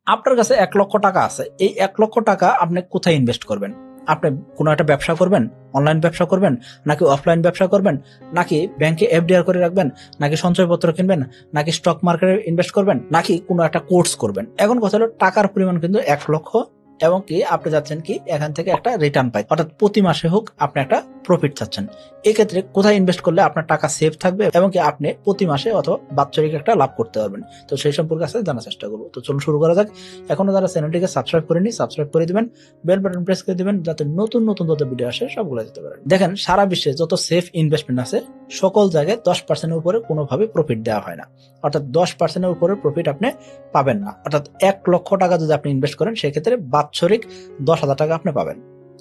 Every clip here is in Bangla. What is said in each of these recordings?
আপনার কাছে ১,০০,০০০ টাকা আছে, এই ১,০০,০০০ টাকা আপনি কোথায় ইনভেস্ট করবেন? আপনি কোনো একটা ব্যবসা করবেন, অনলাইন ব্যবসা করবেন, নাকি অফলাইন ব্যবসা করবেন, নাকি ব্যাংকে এফডিআর করে রাখবেন, নাকি সঞ্চয়পত্র কিনবেন, নাকি স্টক মার্কেটে ইনভেস্ট করবেন, নাকি কোনো একটা কোর্স করবেন? এখন কথা হলো টাকার পরিমাণ কিন্তু ১,০০,০০০ এবং কি আপনি চাচ্ছেন কি এখান থেকে একটা রিটার্ন পাই, অর্থাৎ প্রতি মাসে হোক আপনি একটা প্রফিট চাচ্ছেন। এক্ষেত্রে কোথায় ইনভেস্ট করলে আপনার টাকা সেফ থাকবে এবং কি আপনি প্রতি মাসে অথবা বাৎসরিক একটা লাভ করতে পারবেন, তো সেই সম্পর্কে আজকে জানার চেষ্টা করবো। তো চলুন শুরু করা যাক। এখনো যারা চ্যানেলটিকে সাবস্ক্রাইব করেনি, সাবস্ক্রাইব করে দিবেন, বেল বাটন প্রেস করে দিবেন যাতে নতুন নতুন যত ভিডিও আসে সবগুলো যেতে পারেন। দেখেন, সারা বিশ্বে যত সেফ ইনভেস্টমেন্ট আছে সকল জায়গায় ১০%-এর উপরে কোনোভাবে প্রফিট দেওয়া হয় না, অর্থাৎ ১০%-এর উপরে প্রফিট আপনি পাবেন না। অর্থাৎ ১,০০,০০০ টাকা যদি আপনি ইনভেস্ট করেন সেক্ষেত্রে বাৎসরিক ১০,০০০ টাকা আপনি পাবেন।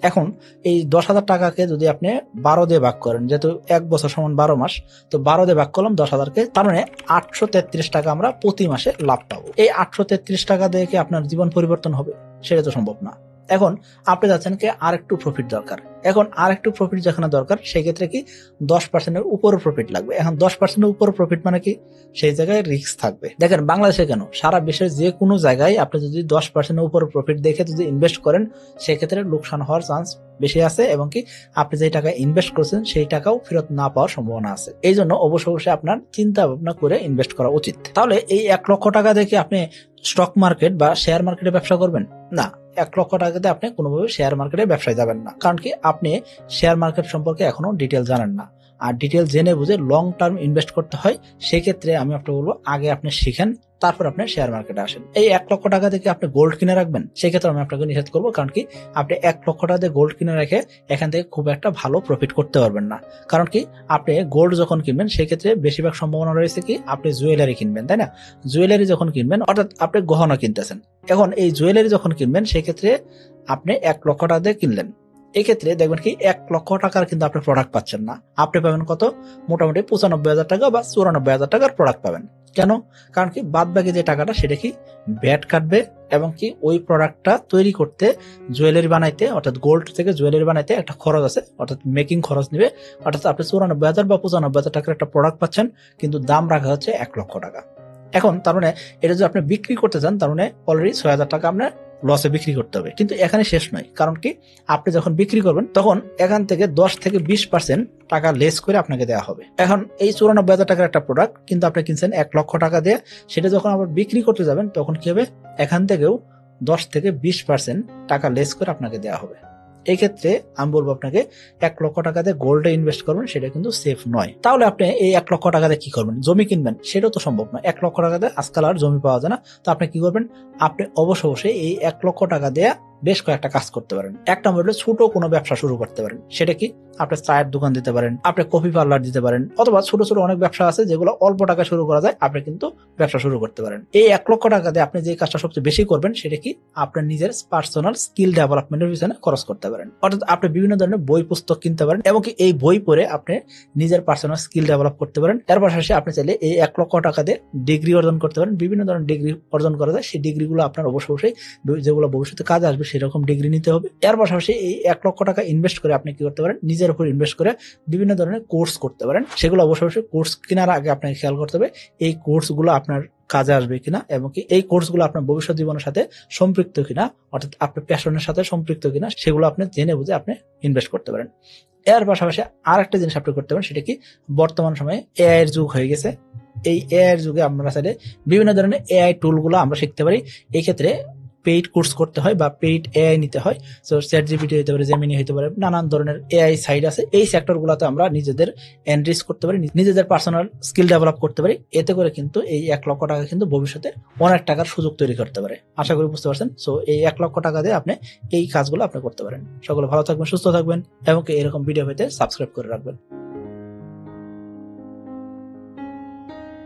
এখন এই ১০,০০০ টাকাকে যদি আপনি ১২ দিয়ে ভাগ করেন, যেহেতু ১ বছর সমান ১২ মাস, তো ১২ দিয়ে ভাগ করলাম ১০,০০০কে, তার মানে ৮৩৩ টাকা আমরা প্রতি মাসে লাভ পাবো। এই ৮৩৩ টাকা দিয়ে কি আপনার জীবন পরিবর্তন হবে? সেটা তো সম্ভব না। এখন আপনি যাচ্ছেন কি আর একটু প্রফিট দরকার। এখন আর একটু প্রফিট যেখানে দরকার সেই ক্ষেত্রে কি ১০%-এর উপরে প্রফিট লাগবে। এখন ১০%-এর উপরে প্রফিট মানে কি? সেই জায়গায় রিস্ক থাকবে। দেখেন, বাংলাদেশে কেন, সারা বিশ্বের যে কোনো জায়গায় আপনি যদি ১০%-এর উপরে প্রফিট দেখে যদি ইনভেস্ট করেন সেক্ষেত্রে লোকসান হওয়ার চান্স বেশি আছে এবং কি আপনি যে টাকা ইনভেস্ট করছেন সেই টাকাও ফেরত না পাওয়ার সম্ভাবনা আছে। এই জন্য অবশ্যই আপনার চিন্তা ভাবনা করে ইনভেস্ট করা উচিত। তাহলে এই ১,০০,০০০ টাকা দেখে আপনি স্টক মার্কেট বা শেয়ার মার্কেটে ব্যবসা করবেন না। ১,০০,০০০ টাকাতে আপনি কোনোভাবে শেয়ার মার্কেটে ব্যবসায় যাবেন না, কারণ কি আপনি শেয়ার মার্কেট সম্পর্কে এখনো ডিটেল জানেন না। আর ডিটেল জেনে বুঝে লং টার্ম ইনভেস্ট করতে হয়, সেক্ষেত্রে আমি আপনাকে বলবো আগে আপনি শিখেন, তারপর আপনি শেয়ার মার্কেটে আসেন। এই ১,০০,০০০ টাকা থেকে আপনি গোল্ড কিনে রাখবেন, সেক্ষেত্রে আমি আপনাকে নিষেধ করবো, কারণ কি আপনি ১,০০,০০০ টাকা দিয়ে গোল্ড কিনে রেখে এখান থেকে খুব একটা ভালো প্রফিট করতে পারবেন না। কারণ কি আপনি গোল্ড যখন কিনবেন সেক্ষেত্রে বেশিরভাগ সম্ভাবনা রয়েছে কি আপনি জুয়েলারি কিনবেন, তাই না? জুয়েলারি যখন কিনবেন অর্থাৎ আপনি গহনা কিনতেছেন, এখন এই জুয়েলারি যখন কিনবেন সেক্ষেত্রে আপনি ১,০০,০০০ টাকা দিয়ে কিনলেন, এক্ষেত্রে দেখবেন কি ১,০০,০০০ টাকার কিন্তু আপনি প্রোডাক্ট পাচ্ছেন না, আপনি পাবেন কত? মোটামুটি ৯৫,০০০ টাকা বা ৯৪,০০০ টাকার প্রোডাক্ট পাবেন। কেন? কারণ কি বাদ বাকি যে টাকাটা সেটা কি ভ্যাট কাটবে এবং কি ওই প্রোডাক্টটা তৈরি করতে, জুয়েলারি বানাইতে, অর্থাৎ গোল্ড থেকে জুয়েলারি বানাইতে একটা খরচ আছে, অর্থাৎ মেকিং খরচ নিবে। অর্থাৎ আপনি ৯৪,০০০ বা ৯৫,০০০ টাকার একটা প্রোডাক্ট পাচ্ছেন, কিন্তু দাম রাখা হচ্ছে ১,০০,০০০ টাকা। এখন তার মানে এটা যদি আপনি বিক্রি করতে চান তার মানে অলরেডি ৬,০০০ টাকা আপনার লসে বিক্রি করতে হবে। কিন্তু এখানে শেষ নয়, কারণ কি আপনি যখন বিক্রি করবেন তখন এখান থেকে ১০ থেকে ২০% টাকা লেস করে আপনাকে দেওয়া হবে। এখন এই ৯৪,০০০ টাকার একটা প্রোডাক্ট কিন্তু আপনি কিনছেন ১,০০,০০০ টাকা দিয়ে, সেটা যখন আবার বিক্রি করতে যাবেন তখন কি হবে? এখান থেকেও ১০ থেকে ২০% টাকা লেস করে আপনাকে দেওয়া হবে। এই ক্ষেত্রে আমি বলবো আপনাকে ১,০০,০০০ টাকা দিয়ে গোল্ডে ইনভেস্ট করবেন, সেটা কিন্তু সেফ নয়। তাহলে আপনি এই ১,০০,০০০ টাকা দিয়ে কি করবেন? জমি কিনবেন? সেটাও তো সম্ভব না। ১,০০,০০০ টাকা দিয়ে আজকাল আর জমি পাওয়া যায় না। তো আপনি কি করবেন? আপনি অবশ্যই এই ১,০০,০০০ টাকা দিয়ে বেশ কয়েকটা কাজ করতে পারেন। এক নম্বর হলো ছোট কোনো ব্যবসা শুরু করতে পারেন। সেটা কি? আপনি চায়ের দোকান দিতে পারেন, আপনি কফি পার্লার দিতে পারেন, অথবা ছোট ছোট অনেক ব্যবসা আছে যেগুলো অল্প টাকা শুরু করা যায়, আপনি কিন্তু ব্যবসা শুরু করতে পারেন। এই ১,০০,০০০ টাকা দিয়ে আপনি যে কাজটা সবচেয়ে বেশি করবেন সেটা কি? আপনার নিজের পার্সোনাল স্কিল ডেভেলপমেন্টের পিছনে খরচ করতে পারেন। অর্থাৎ আপনি বিভিন্ন ধরনের বই পুস্তক কিনতে পারেন এবং কি এই বই পড়ে আপনি নিজের পার্সোনাল স্কিল ডেভেলপ করতে পারেন। এর পাশাপাশি আপনি চাইলে এই ১,০০,০০০ টাকা দিয়ে ডিগ্রি অর্জন করতে পারেন। বিভিন্ন ধরনের ডিগ্রি অর্জন করা যায়, সেই ডিগ্রিগুলো আপনার অবশ্যই যেগুলো ভবিষ্যতে কাজে আসবে সেরকম ডিগ্রি নিতে হবে। এর পাশাপাশি এই ১,০০,০০০ টাকা ইনভেস্ট করে আপনি কি করতে পারেন? নিজের উপর ইনভেস্ট করে বিভিন্ন ধরনের কোর্স করতে পারেন। সেগুলো অবশ্যই কোর্স কেনার আগে আপনাকে খেয়াল করতে হবে এই কোর্সগুলো আপনার কাজে আসবে কিনা এবং কি এই কোর্সগুলো আপনার ভবিষ্যৎ জীবনের সাথে সম্পৃক্ত কিনা, অর্থাৎ আপনার প্যাশনের সাথে সম্পৃক্ত কিনা, সেগুলো আপনি জেনে বুঝে আপনি ইনভেস্ট করতে পারেন। এর পাশাপাশি আর একটা জিনিস আপনি করতে পারেন, সেটা কি? বর্তমান সময়ে এআই এর যুগ হয়ে গেছে। এই এআই এর যুগে আমরা চাইলে বিভিন্ন ধরনের এআই টুলগুলো আমরা শিখতে পারি। এই ক্ষেত্রে পেইড কোর্স করতে হয় বা পেইড এআই নিতে হয়। সো চ্যাটজিপিটি হতে পারে, জেমিনি হতে পারে, নানান ধরনের এআই সাইট আছে। এই সেক্টরগুলোতে আমরা নিজেদের এনরিচ করতে পারি, নিজেদের পার্সোনাল স্কিল ডেভেলপ করতে পারি। এতে করে কিন্তু এই ১,০০,০০০ টাকা কিন্তু ভবিষ্যতে অনেক টাকার সুযোগ তৈরি করতে পারে। আশা করি বুঝতে পারছেন। সো এই ১,০০,০০০ টাকা দিয়ে আপনি এই কাজগুলো আপনি করতে পারেন। সকলে ভালো থাকবেন, সুস্থ থাকবেন এবং এরকম ভিডিও পেতে সাবস্ক্রাইব করে রাখবেন।